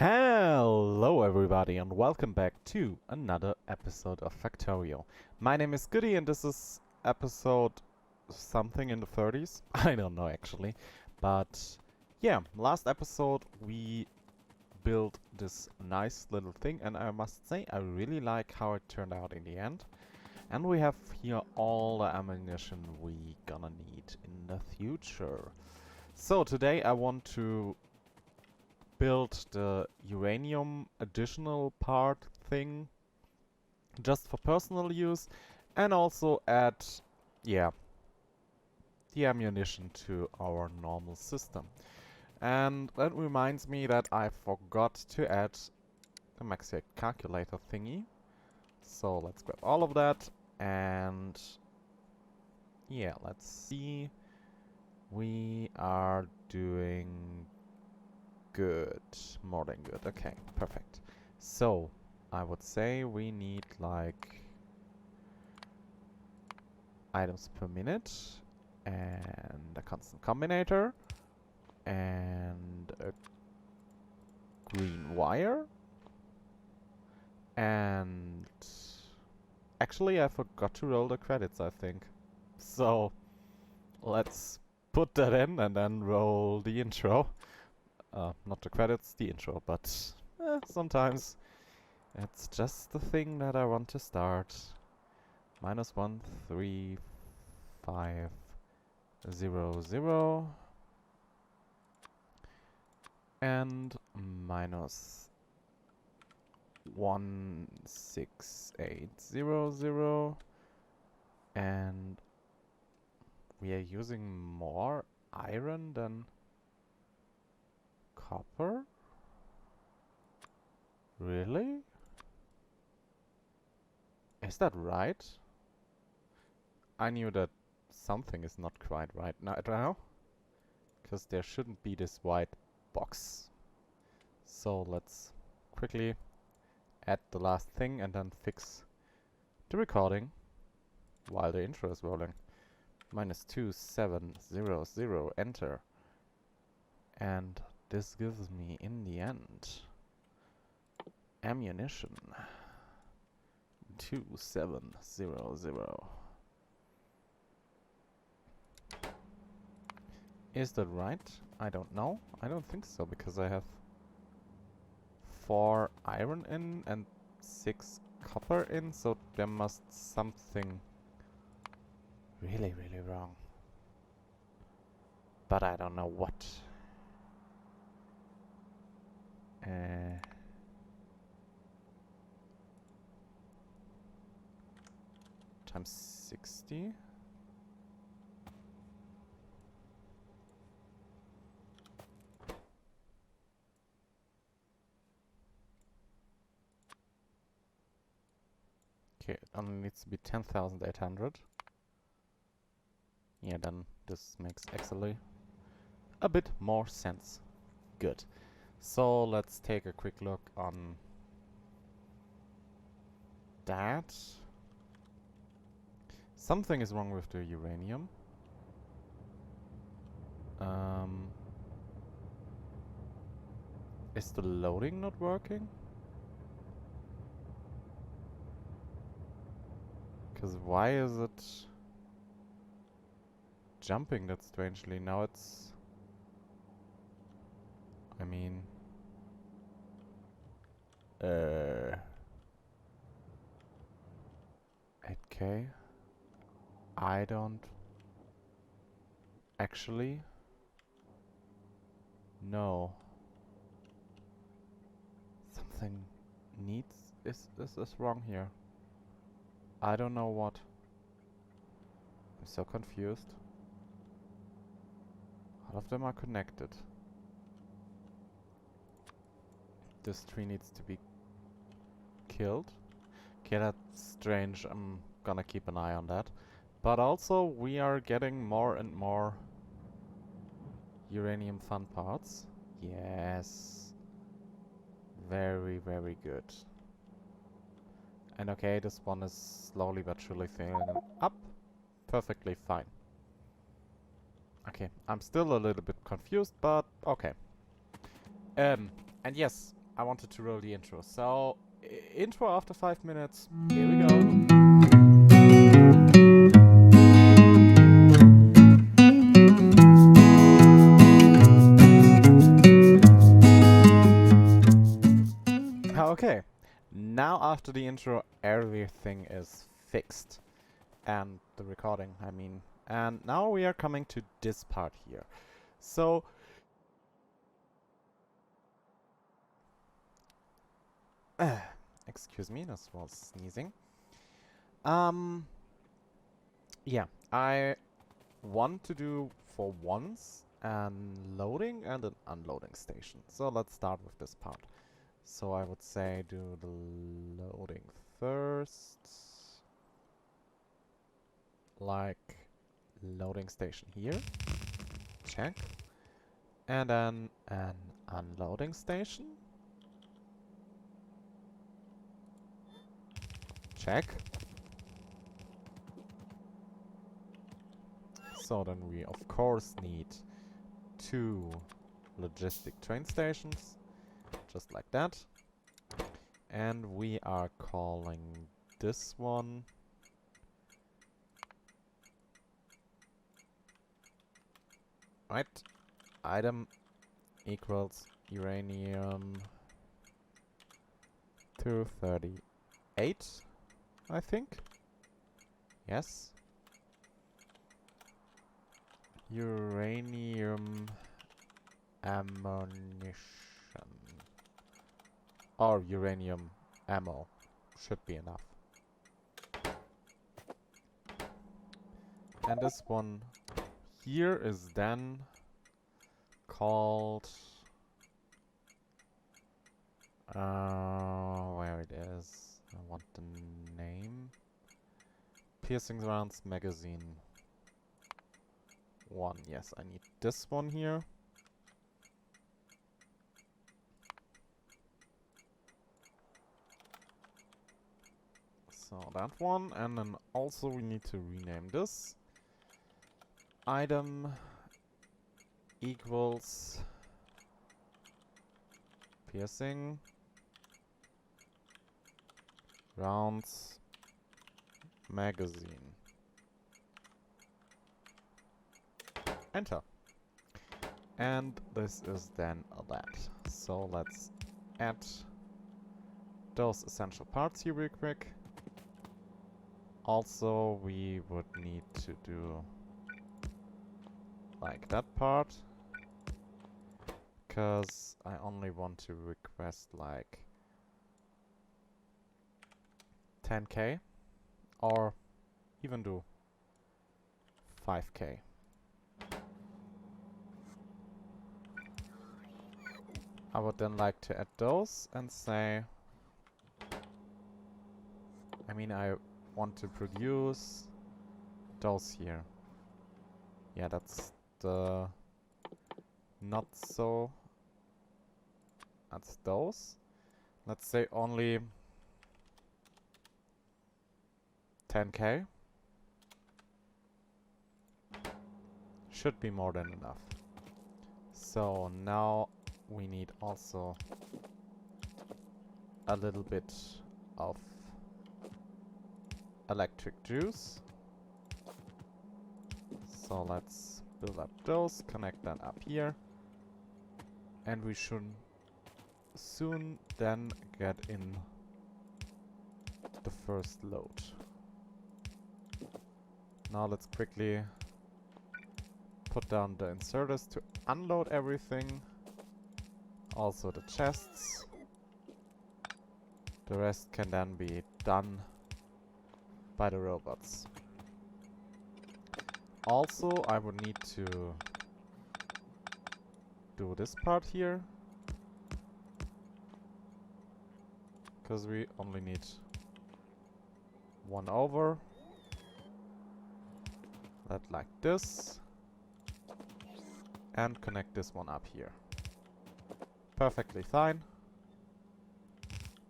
Hello everybody and welcome back to another episode of Factorio. My name is Goody and this is episode something in the 30s. I don't know actually. But yeah, last episode we built this nice little thing and I must say I really like how it turned out in the end. And we have here all the ammunition we gonna need in the future. So today I want to build the uranium additional part thing just for personal use and also add, yeah, the ammunition to our normal system. And that reminds me that I forgot to add the maxi calculator thingy. So let's grab all of that and yeah, let's see. We are doing good. More than good. Okay, perfect. So, I would say we need like items per minute and a constant combinator and a green wire and actually I forgot to roll the credits, I think. So, let's put that in and then roll the intro. Not the credits, the intro, but sometimes it's just the thing that I want to start. -1, 3, 5, 0, 0. And -1, 6, 8, 0, 0. And we are using more iron than copper? Really? Is that right? I knew that something is not quite right now. Because there shouldn't be this white box. So let's quickly add the last thing and then fix the recording while the intro is rolling. -2, 7, 0, 0, enter. And this gives me, in the end, ammunition. 2, 7, 0, 0. Is that right? I don't know. I don't think so, because I have 4 iron in and 6 copper in, so there must something really, really wrong. But I don't know what. Times 60. Okay, it only needs to be 10,800. Yeah, then this makes actually a bit more sense. Good. So let's take a quick look on that. Something is wrong with the uranium. Is the loading not working? Because why is it jumping that strangely? Now it's... I mean... 8K? I don't... actually... No. Something needs... is wrong here. I don't know what. I'm so confused. All of them are connected. This tree needs to be killed. Okay, that's strange. I'm gonna keep an eye on that. But also, we are getting more and more uranium fun parts. Yes. Very, very good. And okay, this one is slowly but surely filling up. Perfectly fine. Okay, I'm still a little bit confused, but okay. And yes, I wanted to roll the intro. So, intro after 5 minutes. Here we go. Okay, now after the intro, everything is fixed. And the recording, I mean. And now we are coming to this part here. So, excuse me, this was sneezing. Yeah, I want to do for once an loading and an unloading station. So let's start with this part. So I would say do the loading first. Like loading station here. Check. And then an unloading station. Check. So then we of course need 2 logistic train stations. Just like that. And we are calling this one right, item equals uranium 238, I think. Yes. Uranium ammunition. Or uranium ammo. Should be enough. And this one here is then called where it is. I want the name. Piercing rounds magazine 1. Yes, I need this one here. So that one, and then also we need to rename this. Item equals piercing rounds magazine. Enter. And this is then that. So let's add those essential parts here real quick. Also, we would need to do like that part, because I only want to request like 10k, or even do 5k. I would then like to add those and say, I mean, I want to produce those here. Yeah, that's the not so. That's those. Let's say only 10k. Should be more than enough. So now we need also a little bit of electric juice. So let's build up those, connect that up here. And we should soon then get in the first load. Now let's quickly put down the inserters to unload everything. Also the chests. The rest can then be done by the robots. Also, I would need to do this part here, because we only need 1 over. That like this. And connect this one up here. Perfectly fine.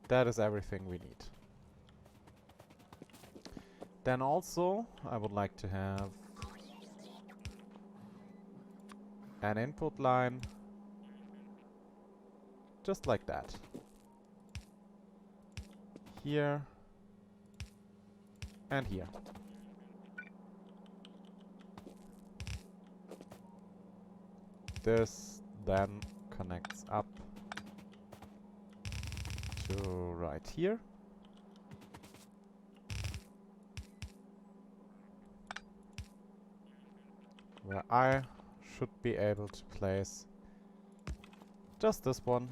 That is everything we need. Then also, I would like to have an input line Just like that. Here. And here. This then connects up to right here. Where I should be able to place just this one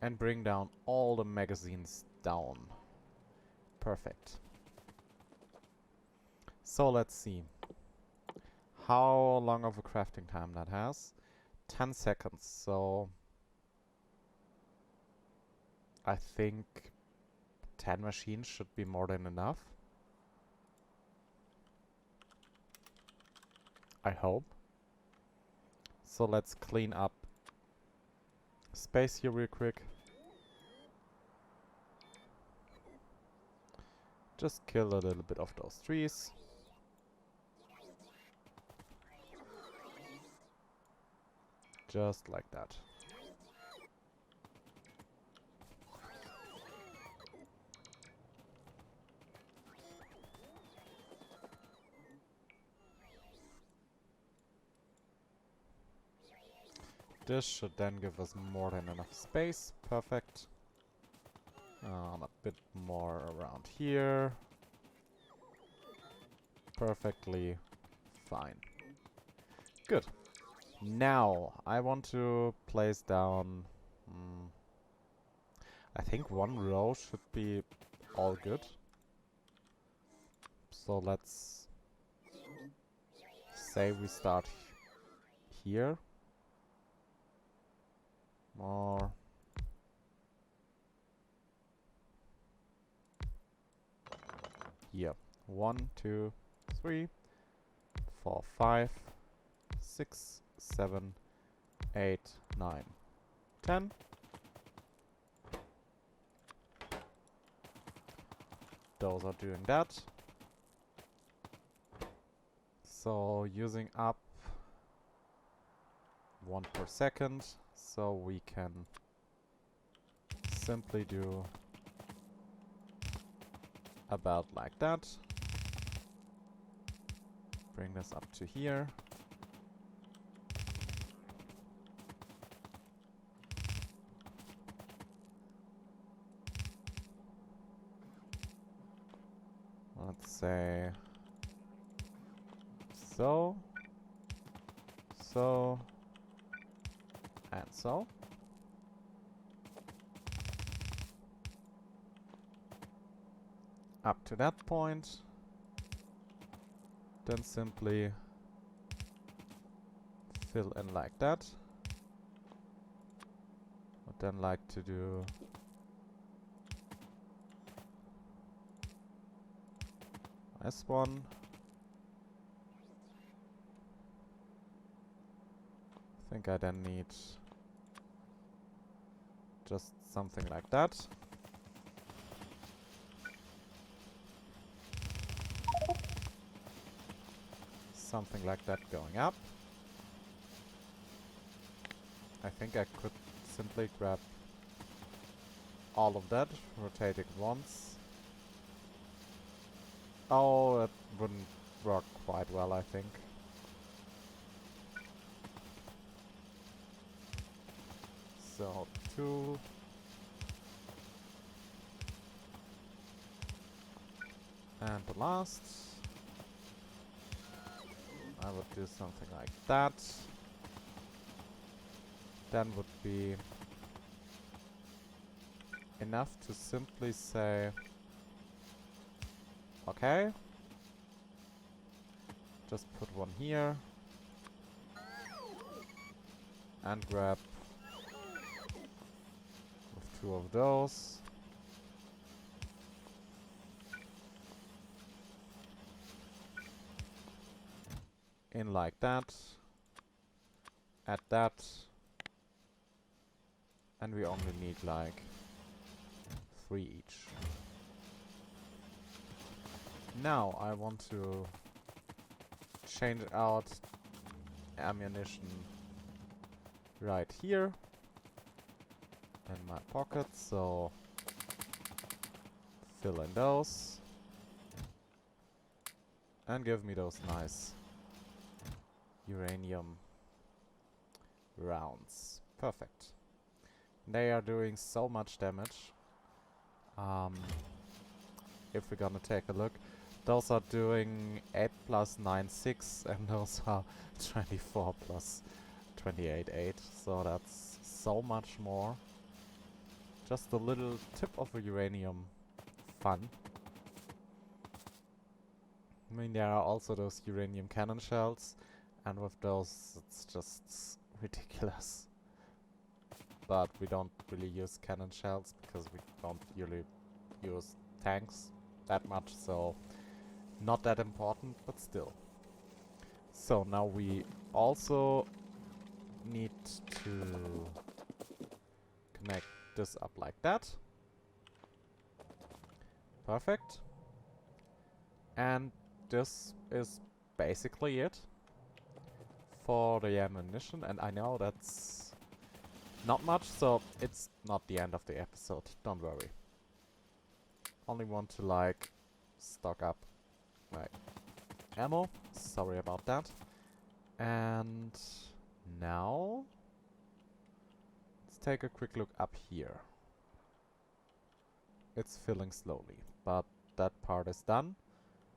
and bring down all the magazines down. Perfect. So let's see how long of a crafting time that has. 10 seconds, so I think 10 machines should be more than enough. I hope. So let's clean up space here real quick. Just kill a little bit of those trees. Just like that. This should then give us more than enough space. Perfect. A bit more around here. Perfectly fine. Good. Now, I want to place down... I think one row should be all good. So let's say we start here. Or... here. 1, 2, 3, 4, 5, 6, 7, 8, 9, 10. Those are doing that. So using up 1 per second, so we can simply do about like that. Bring this up to here. Let's say so, so, and so. Up to that point. Then simply fill in like that. Would then like to do this one. I think I then need just something like that. Something like that going up. I think I could simply grab all of that, rotate it once. Oh, that wouldn't work quite well, I think. So, 2. And the last. I would do something like that. Then would be enough to simply say, okay, just put one here and grab with 2 of those. In like that, add that, and we only need like 3 each. Now I want to change out ammunition right here. in my pocket, so fill in those. And give me those nice uranium rounds. Perfect. They are doing so much damage. If we're gonna take a look, those are doing 8 plus 9, 6, and those are 24 plus 28, 8. So that's so much more. Just a little tip of a uranium fun. I mean, there are also those uranium cannon shells, and with those it's just ridiculous. But we don't really use cannon shells because we don't really use tanks that much, so not that important, but still. So now we also need to connect this up like that. Perfect. And this is basically it for the ammunition, and I know that's not much, so it's not the end of the episode, don't worry. Only want to like stock up my ammo, sorry about that. And now let's take a quick look up here. It's filling slowly, but that part is done.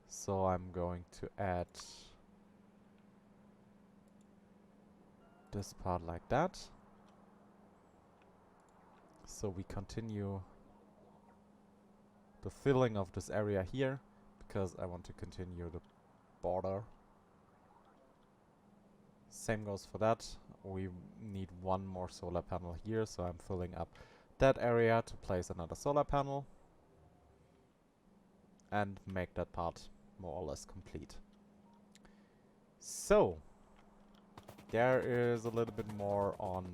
So I'm going to add this part like that. So we continue the filling of this area here, because I want to continue the border. Same goes for that. We need one more solar panel here, so I'm filling up that area to place another solar panel and make that part more or less complete. So there is a little bit more on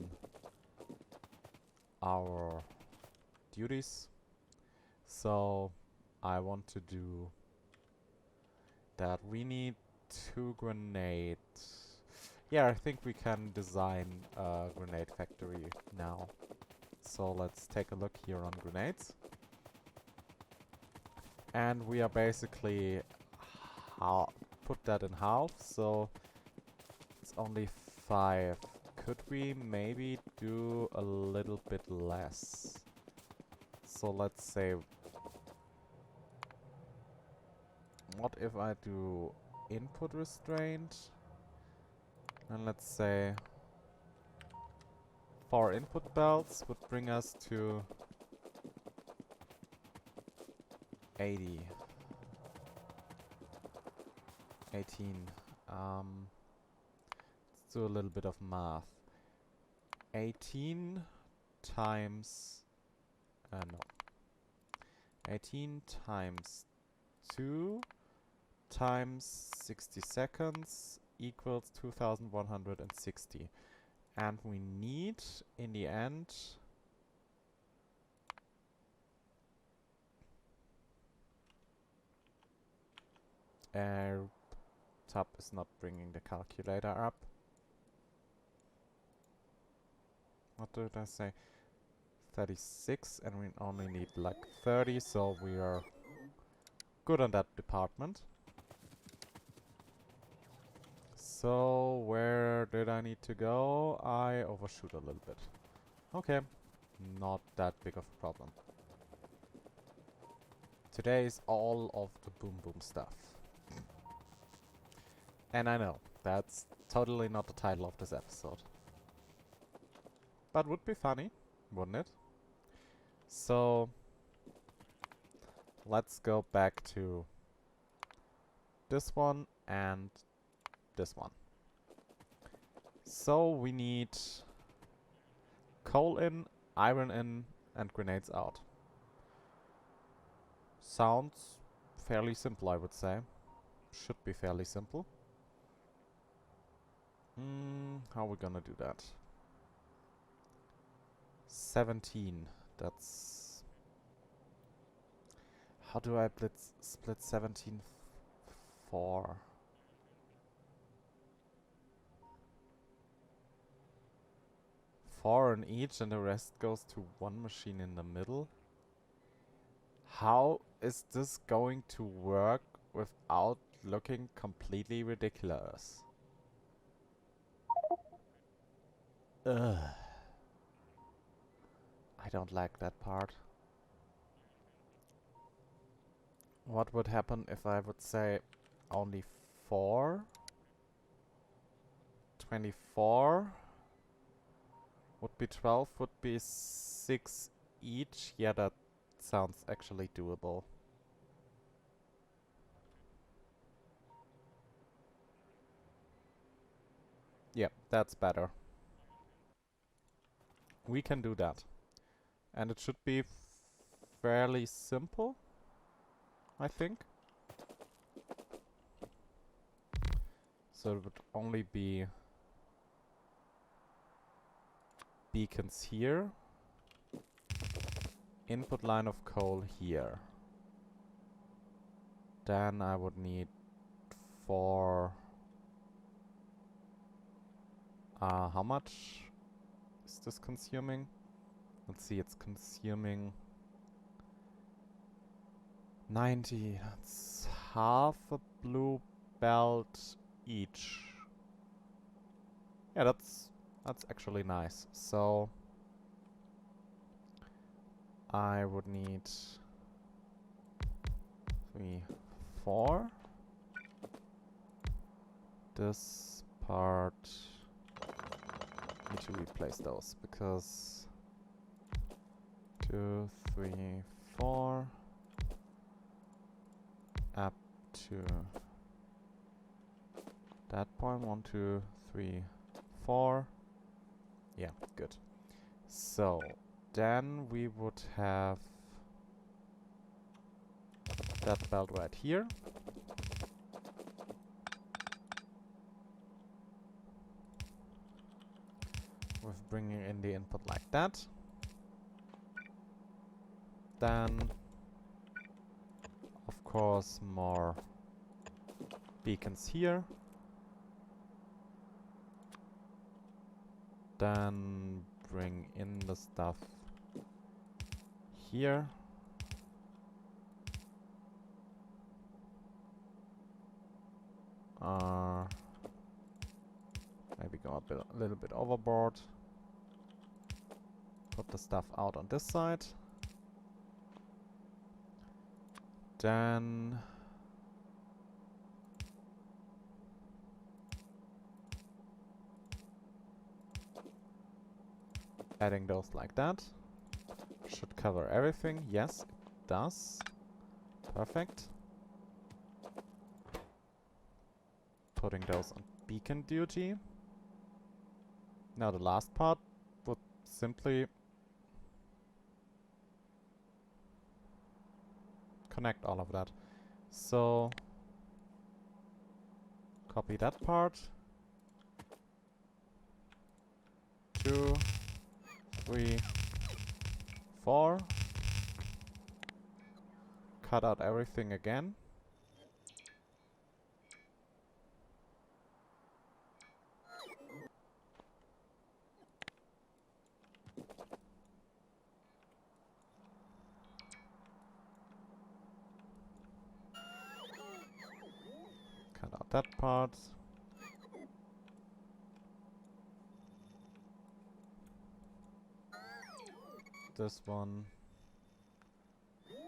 our duties. So I want to do that. We need 2 grenades. Yeah, I think we can design a grenade factory now. So let's take a look here on grenades. And we are basically put that in half, so it's only 5. Could we maybe do a little bit less? So let's say, what if I do input restraint? And let's say 4 input belts would bring us to 80. 18. Let's do a little bit of math. 18 times... no. 18 times 2 times 60 seconds equals 2160. And we need, in the end, tab is not bringing the calculator up. What did I say? 36, and we only need like 30, so we are good on that department. So where did I need to go? I overshoot a little bit. Okay, not that big of a problem. Today is all of the boom boom stuff. And I know, that's totally not the title of this episode. But would be funny, wouldn't it? So let's go back to this one and this one. So we need coal in, iron in, and grenades out. Sounds fairly simple, I would say. Should be fairly simple. How are we gonna do that? 17. That's... How do I split 17 4? 4 in each and the rest goes to one machine in the middle. How is this going to work without looking completely ridiculous? Ugh. I don't like that part. What would happen if I would say only 4? 24 would be 12, would be 6 each. Yeah, that sounds actually doable. Yeah, that's better. We can do that. And it should be fairly simple, I think. So it would only be beacons here. Input line of coal here. Then I would need 4... how much is this consuming? Let's see, it's consuming 90. That's half a blue belt each. Yeah, that's actually nice. So I would need 3, 4. This part need to replace those because 2, 3, 4 up to that point. 1, 2, 3, 4. Yeah, good. So then we would have that belt right here. With bringing in the input like that. Then, of course, more beacons here. Then bring in the stuff here. Maybe go a little bit overboard. Put the stuff out on this side. Then adding those like that. Should cover everything. Yes, it does. Perfect. Putting those on beacon duty. Now the last part would simply connect all of that. So copy that part. 2, 3, 4. Cut out everything again. Cut out that part. This one.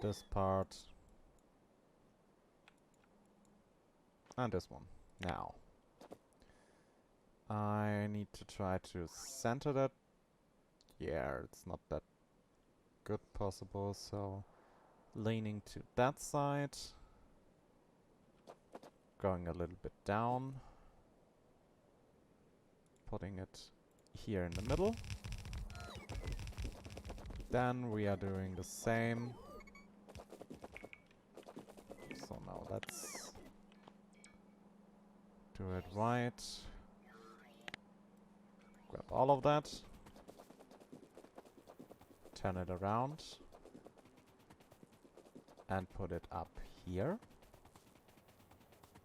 This part. And this one. Now. I need to try to center that. Yeah, it's not that good possible, so leaning to that side. Going a little bit down. Putting it here in the middle. Then we are doing the same. So now let's do it right. Grab all of that. Turn it around. And put it up here.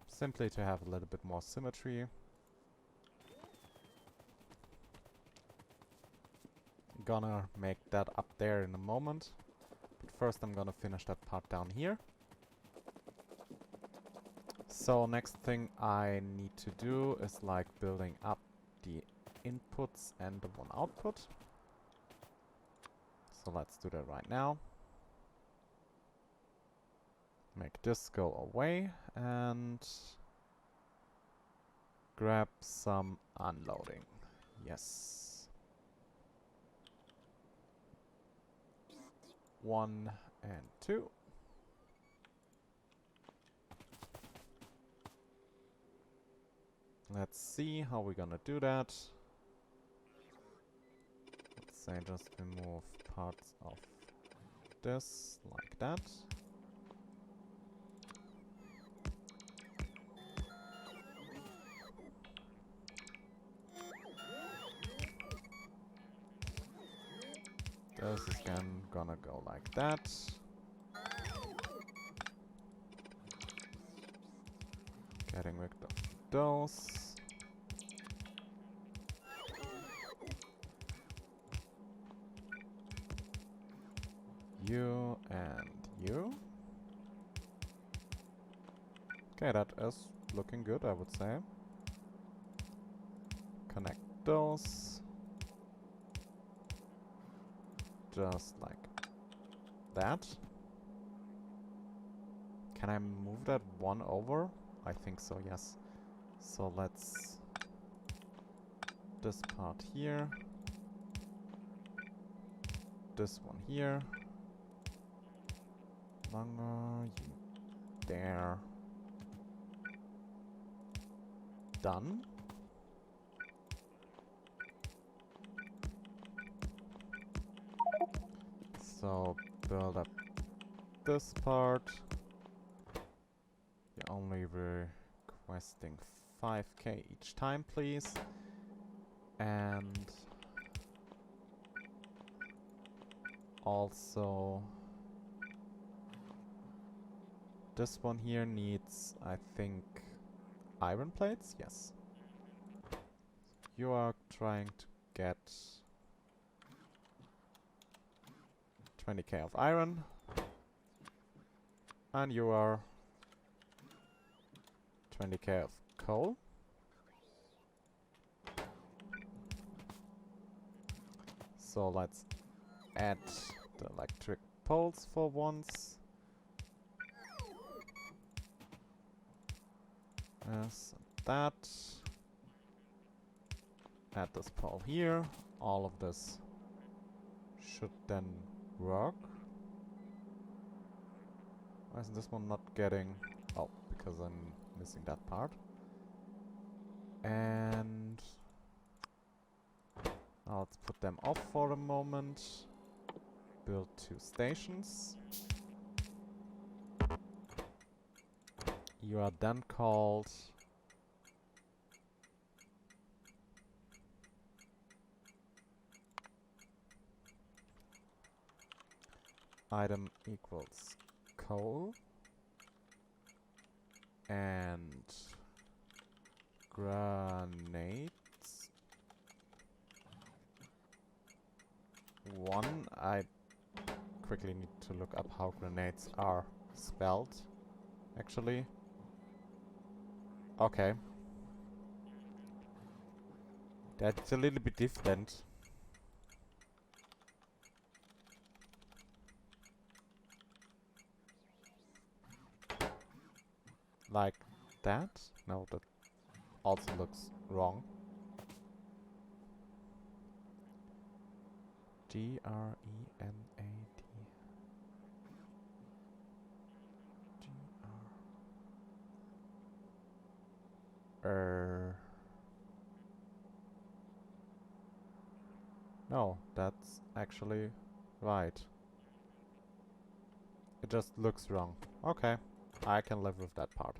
Simply to have a little bit more symmetry. gonna make that up there in a moment. But first I'm gonna finish that part down here. So next thing I need to do is like building up the inputs and the one output. So let's do that right now. Make this go away and grab some unloading. Yes. 1 and 2. Let's see how we're gonna do that. Let's say just remove parts of this like that. This is again gonna go like that. Getting rid of those. You and you. Okay, that is looking good, I would say. Connect those. Just like that. Can I move that one over? I think so, yes. So let's... this part here. This one here. Longer, you there. Done. So build up this part. You're only requesting 5k each time, please. And also this one here needs, I think, iron plates? Yes. You are trying to get 20k of iron. And you are 20k of coal. So let's add the electric poles for once. Yes, that. Add this pole here. All of this should then work. Why isn't this one not getting... oh, because I'm missing that part. And... now let's put them off for a moment. Build 2 stations. You are then called... item equals coal and grenades. 1. I quickly need to look up how grenades are spelled, actually. Okay. That's a little bit different. Like that? No, that also looks wrong. Grenad. No, that's actually right. It just looks wrong. Okay, I can live with that part.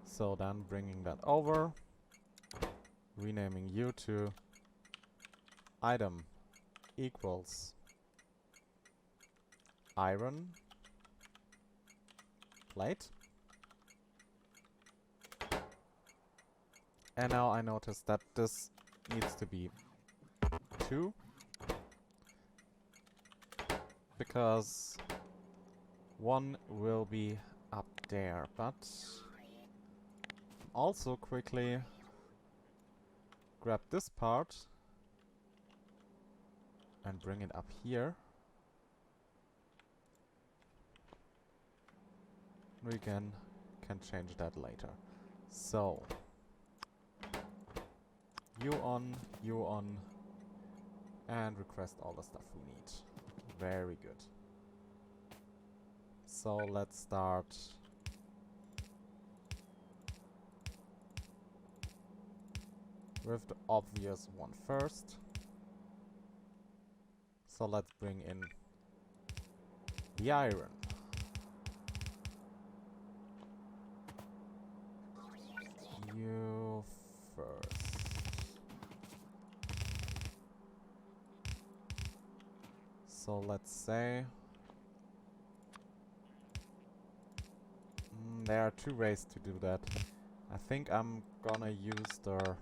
So then bringing that over, renaming you to item equals iron plate. And now I notice that this needs to be 2. Because 1 will be up there, but also quickly grab this part and bring it up here. We can change that later. So you on, and request all the stuff we need. Very good. So let's start with the obvious one first. So let's bring in the iron. You first. So let's say there are 2 ways to do that. I think I'm gonna use the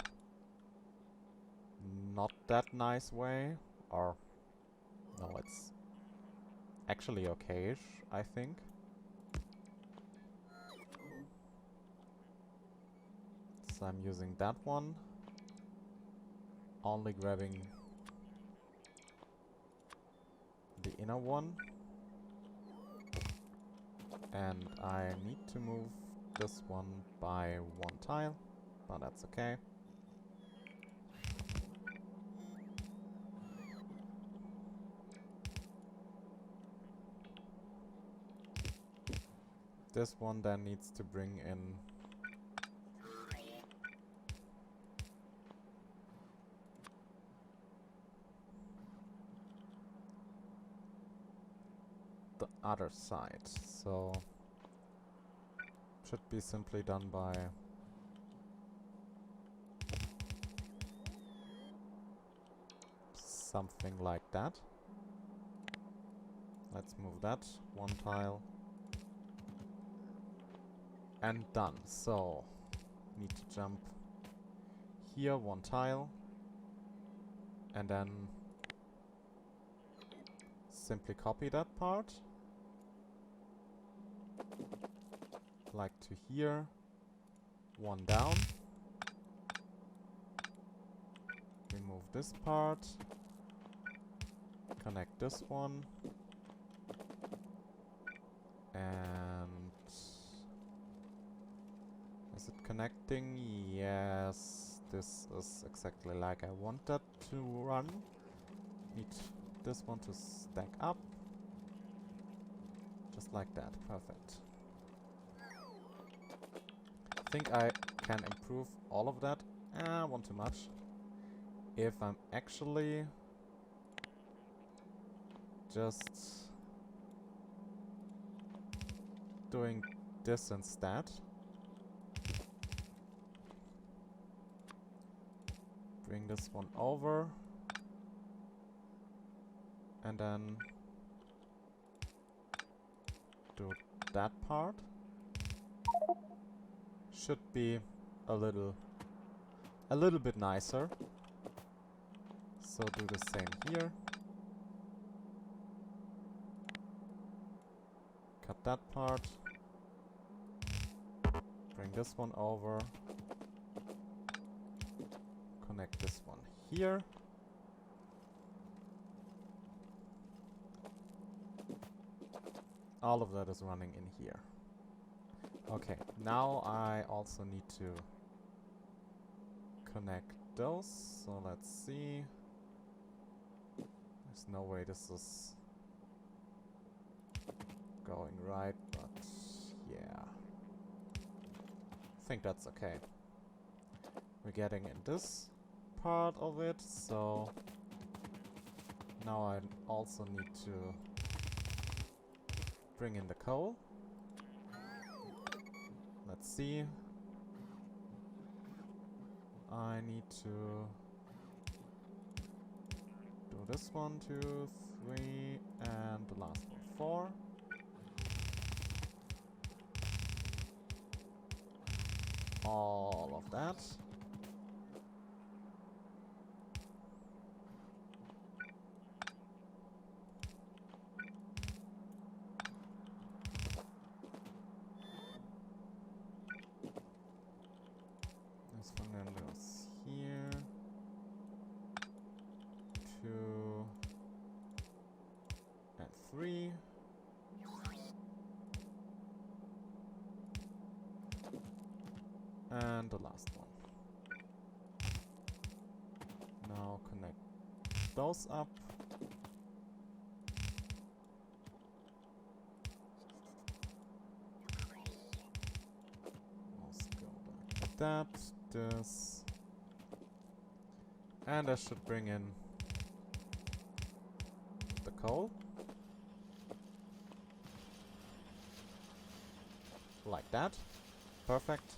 not that nice way, or no, it's actually okay-ish, I think. So I'm using that one, only grabbing the inner one, and I need to move this one by 1 tile, but that's okay. This one then needs to bring in the other side, so should be simply done by something like that. Let's move that 1 tile. And done. So, need to jump here 1 tile. And then simply copy that part. Like to here. 1 down. Remove this part. Connect this one. And is it connecting? Yes. This is exactly like I want that to run. Need this one to stack up. Just like that. Perfect. I think I can improve all of that. One too much. If I'm actually just doing this instead. Bring this one over. And then do that part. Should be a little bit nicer. So do the same here. Cut that part. Bring this one over. Connect this one here. All of that is running in here. Okay, now I also need to connect those. So let's see. There's no way this is going right, but yeah. I think that's okay. We're getting in this part of it, so now I also need to bring in the coal. Let's see. I need to do this 1, 2, 3, and the last one 4. All of that. And the last one. Now connect those up. Let's go like that, this. And I should bring in the coal. Like that. Perfect.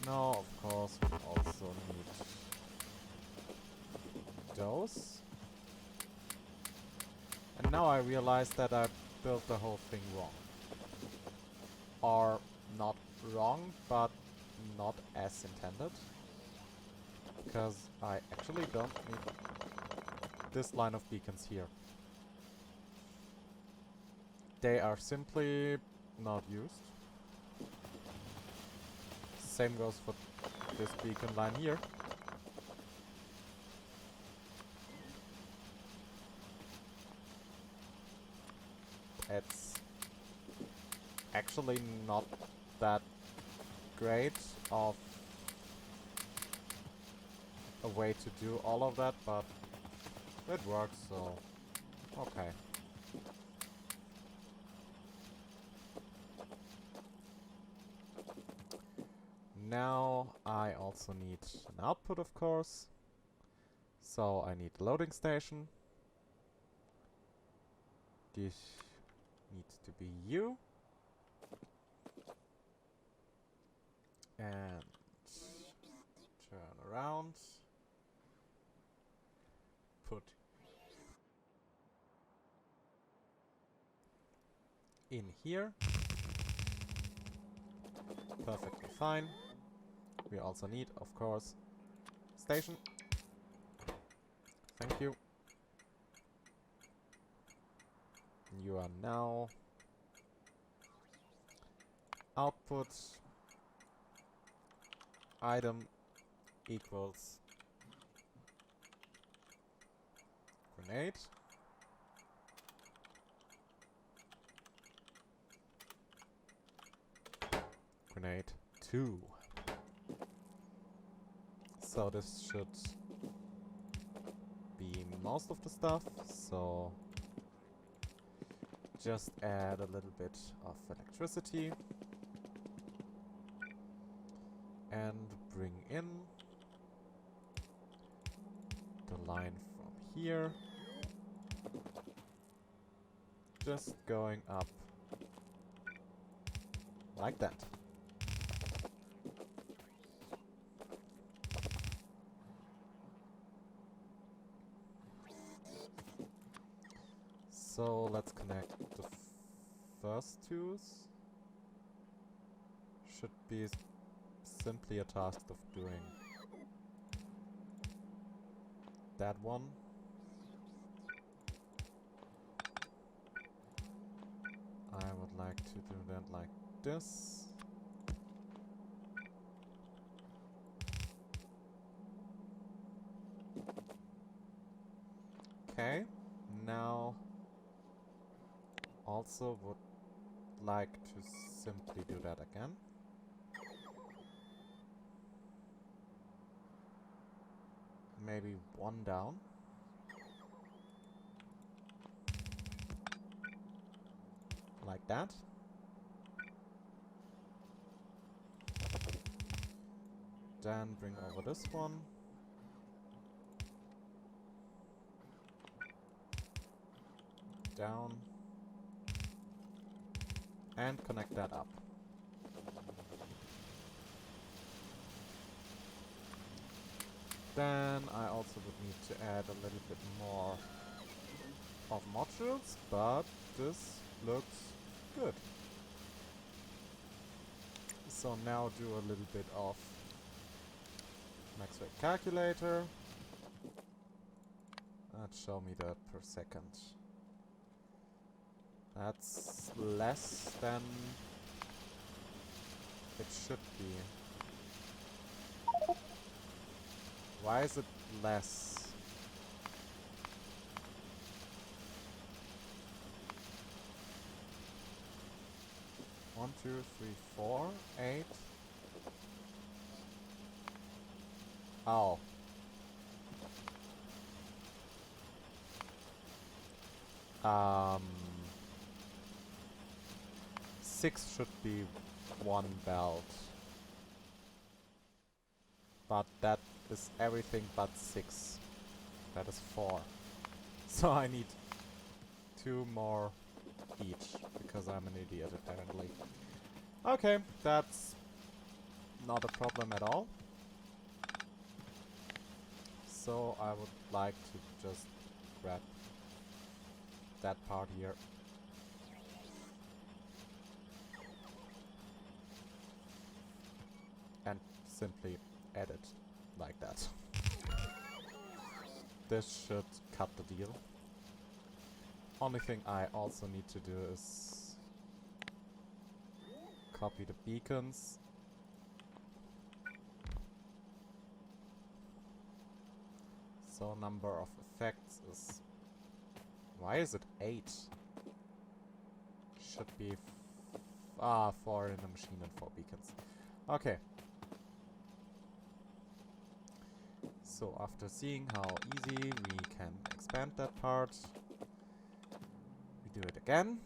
Now, of course, we also need those. And now I realize that I built the whole thing wrong. Or not wrong, but not as intended. Because I actually don't need this line of beacons here. They are simply not used. Same goes for this beacon line here. It's actually not that great of a way to do all of that, but it works, so okay. Now I also need an output, of course. So I need a loading station. This needs to be you. And turn around. Put in here. Perfectly fine. We also need, of course, station. Thank you. You are now output item equals grenade. Grenade 2. So this should be most of the stuff, so just add a little bit of electricity and bring in the line from here, just going up like that. So let's connect the first twos. Should be simply a task of doing that one. I would like to do that like this. Okay, now also would like to simply do that again. Maybe one down. Like that. Then bring over this one. Down. And connect that up. Then I also would need to add a little bit more of modules, but this looks good. So now do a little bit of max rate calculator. Show me that per second. That's less than it should be. Why is it less? 1, 2, 3, 4, 8. Oh. Um, 6 should be 1 belt. But that is everything but 6. That is 4. So I need 2 more each, because I'm an idiot apparently. Okay, that's not a problem at all. So I would like to just grab that part here. And simply add it like that. This should cut the deal. Only thing I also need to do is copy the beacons. So number of effects is... Why is it 8? Should be 4 in the machine and 4 beacons. Okay. So after seeing how easy we can expand that part, we do it again.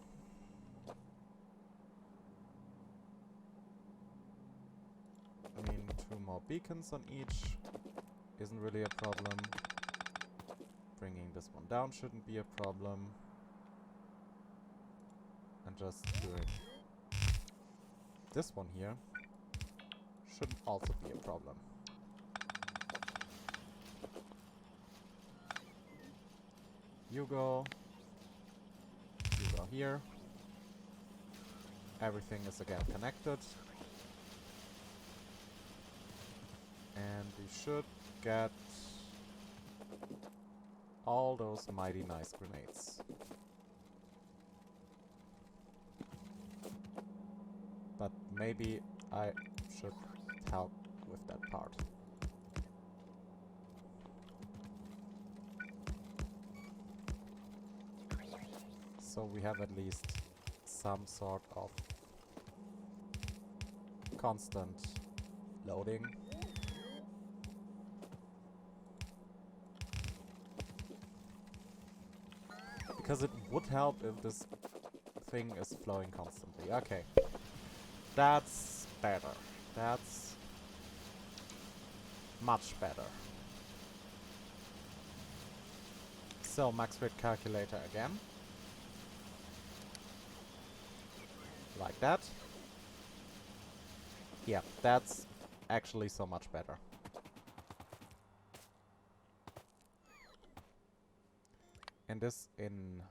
I mean, 2 more beacons on each isn't really a problem. Bringing this one down shouldn't be a problem. And just doing this one here shouldn't also be a problem. You go here. Everything is again connected. And we should get all those mighty nice grenades. But maybe I should help with that part. So we have at least some sort of constant loading. Because it would help if this thing is flowing constantly. Okay. That's better. That's much better. So, max rate calculator again. Like that. Yeah, that's actually so much better. And this in...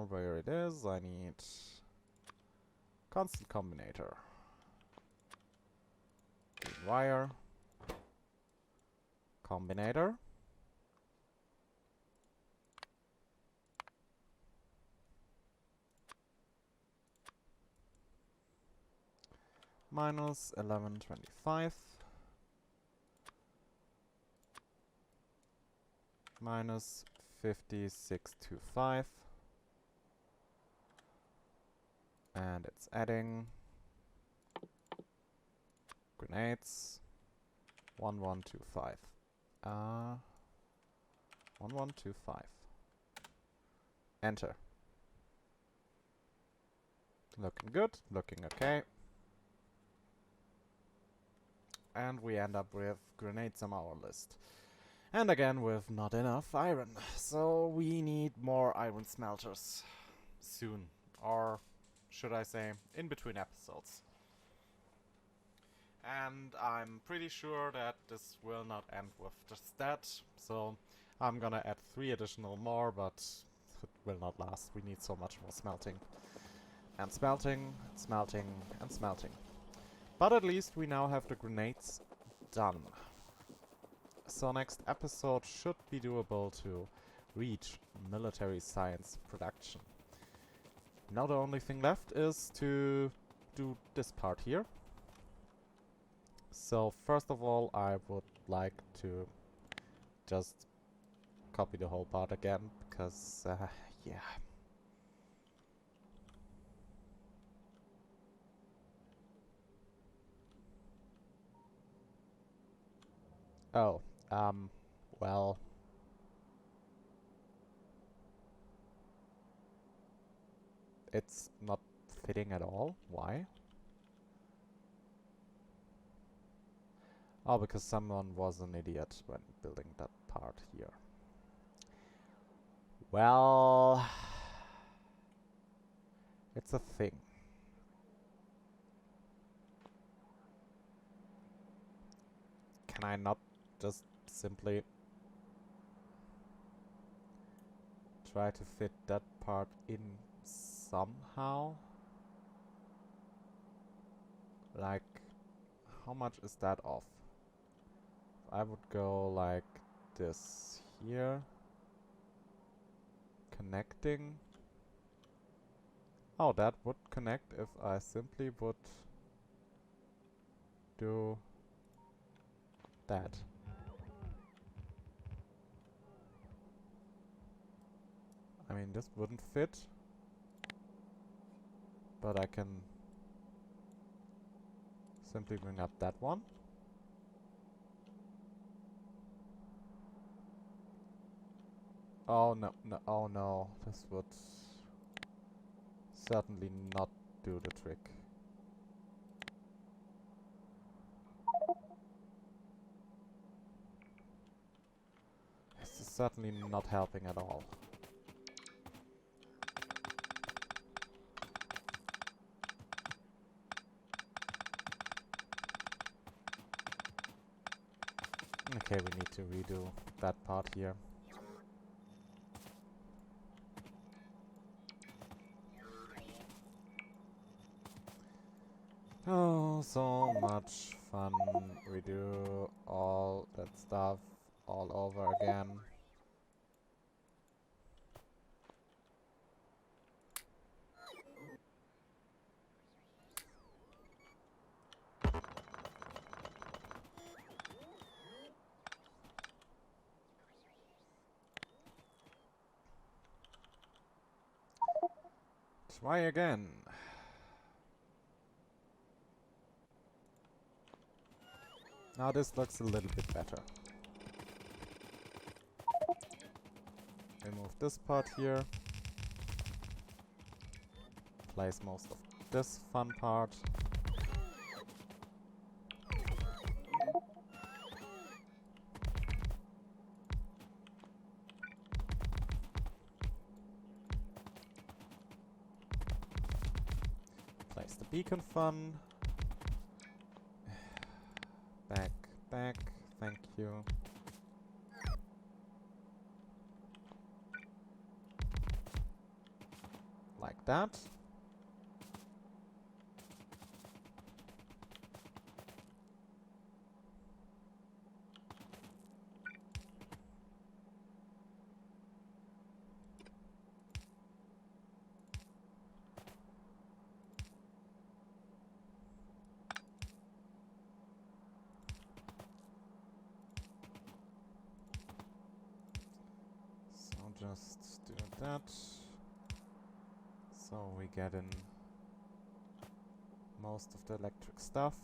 where it is, I need constant combinator. Wire. Combinator. Minus 1125. Minus 5625. And it's adding grenades. 1125. 1125. Enter. Looking good, looking okay. And we end up with grenades on our list. And again with not enough iron. So we need more iron smelters soon. Or should I say, in between episodes. And I'm pretty sure that this will not end with just that. So I'm gonna add 3 additional more, but it will not last. We need so much more smelting. And smelting, smelting, and smelting. But at least we now have the grenades done. So next episode should be doable to reach military science production. Now the only thing left is to do this part here. So first of all, I would like to just copy the whole part again, because Yeah. Oh, well, it's not fitting at all. Why? Oh, because someone was an idiot when building that part here. Well, it's a thing. Can I not just simply try to fit that part in somehow? Like, how much is that off? I would go like this here. Connecting. Oh, that would connect if I simply would do that. I mean, this wouldn't fit, but I can simply bring up that one. Oh no, no, oh no, this would certainly not do the trick. This is certainly not helping at all. Okay, we need to redo that part here. Oh, so much fun. Redo all that stuff all over again. Try again. Now this looks a little bit better. Remove this part here. Place most of this fun part. Place the beacon fun. Back, back, thank you. Like that. So just do that. So we get in most of the electric stuff.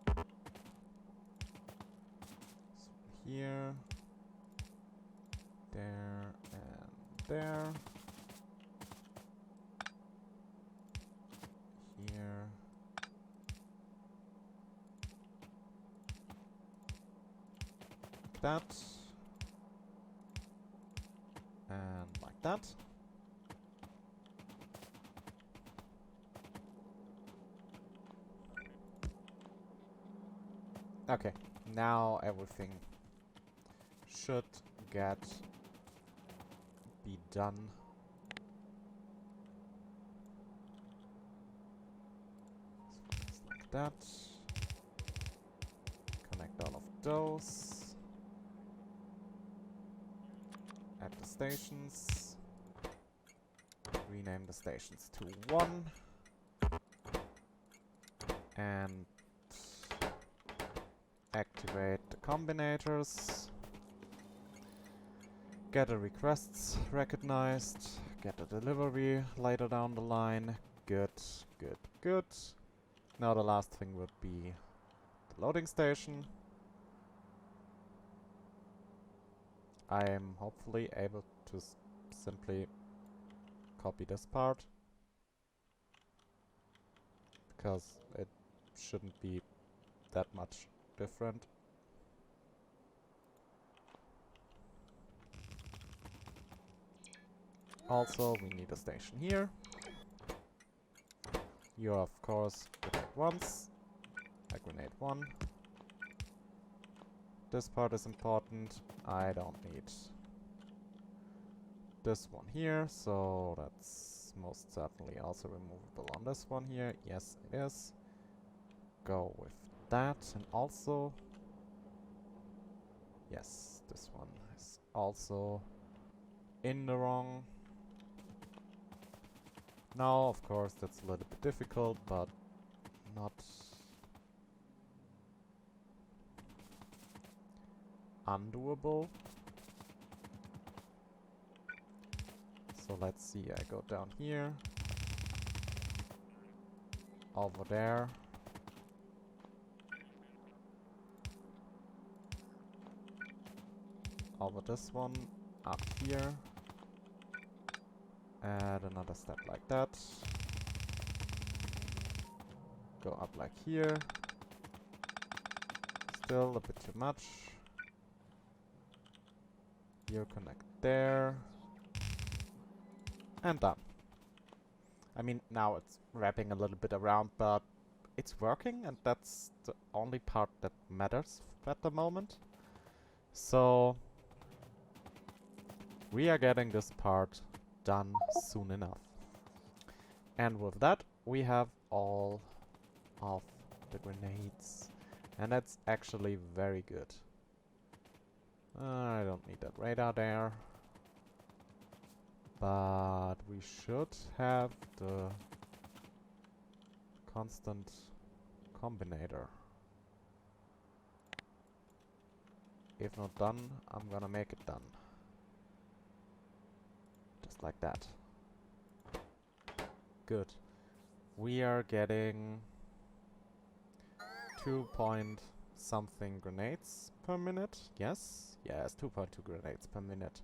So here, there, and there. Here. Like that. And like that. Okay, now everything should be done. So just like that. Connect all of those. Add the stations. Rename the stations to 1. And activate the combinators. Get the requests recognized. Get the delivery later down the line. Good, good, good. Now the last thing would be the loading station. I am hopefully able to simply copy this part, because it shouldn't be that much different. Also, we need a station here. You of course grenade once. I grenade one. This part is important. I don't need this one here, so that's most certainly also removable on this one here. Yes, it is. Go with that, and also... yes, this one is also in the wrong. Now, of course, that's a little bit difficult, but not undoable. So let's see, I go down here, over there, over this one, up here, add another step like that, go up like here, still a bit too much, you connect there, and done. I mean, now it's wrapping a little bit around, but it's working, and that's the only part that matters at the moment. So we are getting this part done soon enough. And with that, we have all of the grenades. And that's actually very good. I don't need that radar there. But we should have the constant combinator. If not done, I'm gonna make it done. Just like that. Good. We are getting 2 point something grenades per minute. Yes? Yes, 2.2 grenades per minute.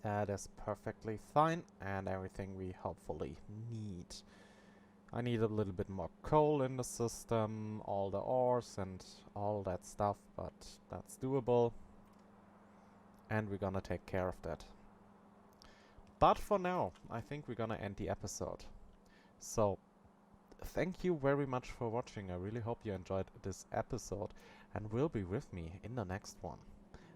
That is perfectly fine, and everything we hopefully need. I need a little bit more coal in the system, all the ores and all that stuff, but that's doable. And we're gonna take care of that. But for now, I think we're gonna end the episode. So, thank you very much for watching. I really hope you enjoyed this episode and will be with me in the next one.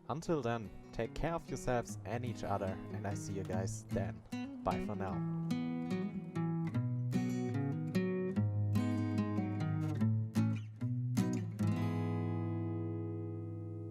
Until then, take care of yourselves and each other, and I see you guys then. Bye for now.